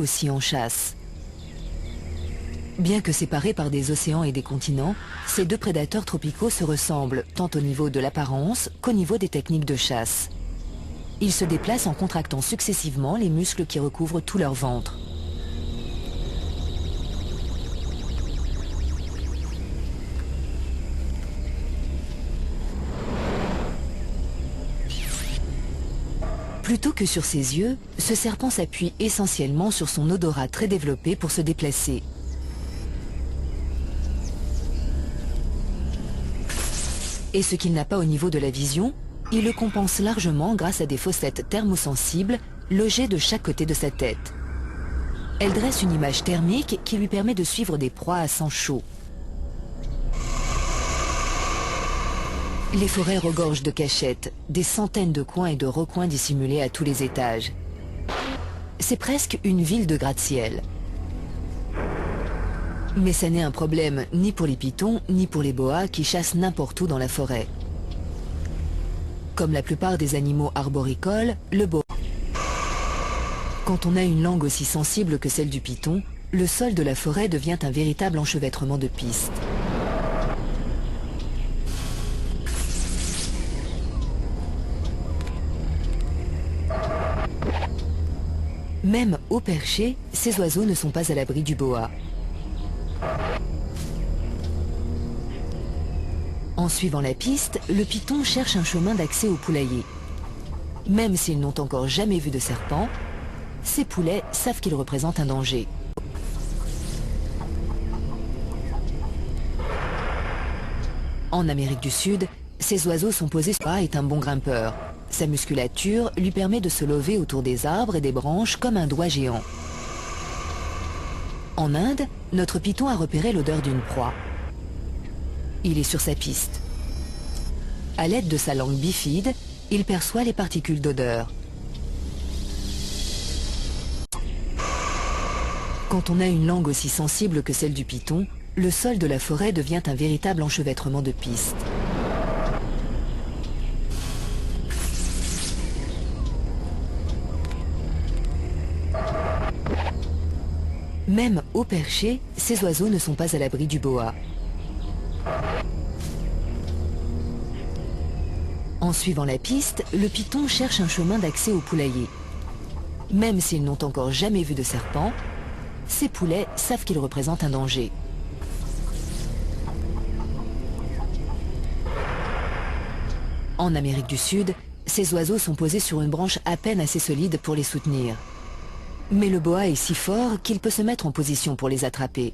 aussi en chasse. Bien que séparés par des océans et des continents, ces deux prédateurs tropicaux se ressemblent tant au niveau de l'apparence qu'au niveau des techniques de chasse. Ils se déplacent en contractant successivement les muscles qui recouvrent tout leur ventre. Plutôt que sur ses yeux, ce serpent s'appuie essentiellement sur son odorat très développé pour se déplacer. Et ce qu'il n'a pas au niveau de la vision, il le compense largement grâce à des fossettes thermosensibles logées de chaque côté de sa tête. Elle dresse une image thermique qui lui permet de suivre des proies à sang chaud. Les forêts regorgent de cachettes, des centaines de coins et de recoins dissimulés à tous les étages. C'est presque une ville de gratte-ciel. Mais ça n'est un problème ni pour les pitons, ni pour les boas qui chassent n'importe où dans la forêt. Comme la plupart des animaux arboricoles, le boa. Quand on a une langue aussi sensible que celle du python, le sol de la forêt devient un véritable enchevêtrement de pistes. Même haut perché, ces oiseaux ne sont pas à l'abri du boa. En suivant la piste, le python cherche un chemin d'accès au poulailler. Même s'ils n'ont encore jamais vu de serpent, ces poulets savent qu'ils représentent un danger. En Amérique du Sud, ces oiseaux sont posés sur le boa est un bon grimpeur. Sa musculature lui permet de se lever autour des arbres et des branches comme un doigt géant. En Inde, notre python a repéré l'odeur d'une proie. Il est sur sa piste. À l'aide de sa langue bifide, il perçoit les particules d'odeur. Quand on a une langue aussi sensible que celle du python, le sol de la forêt devient un véritable enchevêtrement de pistes. Même haut perché, ces oiseaux ne sont pas à l'abri du boa. En suivant la piste, le python cherche un chemin d'accès au poulailler. Même s'ils n'ont encore jamais vu de serpent, ces poulets savent qu'ils représentent un danger. En Amérique du Sud, ces oiseaux sont posés sur une branche à peine assez solide pour les soutenir. Mais le boa est si fort qu'il peut se mettre en position pour les attraper.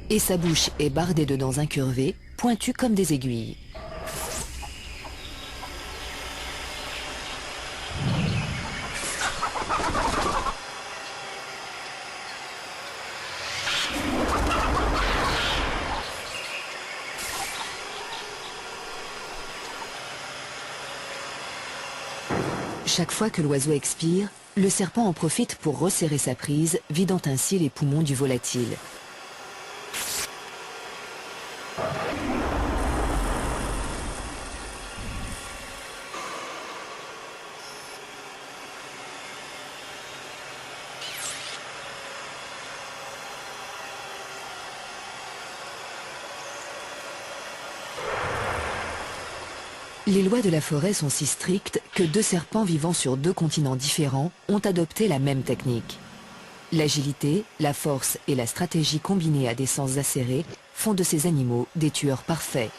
Et sa bouche est bardée de dents incurvées, pointues comme des aiguilles. Chaque fois que l'oiseau expire, le serpent en profite pour resserrer sa prise, vidant ainsi les poumons du volatile. Les lois de la forêt sont si strictes que deux serpents vivant sur deux continents différents ont adopté la même technique. L'agilité, la force et la stratégie combinées à des sens acérés font de ces animaux des tueurs parfaits.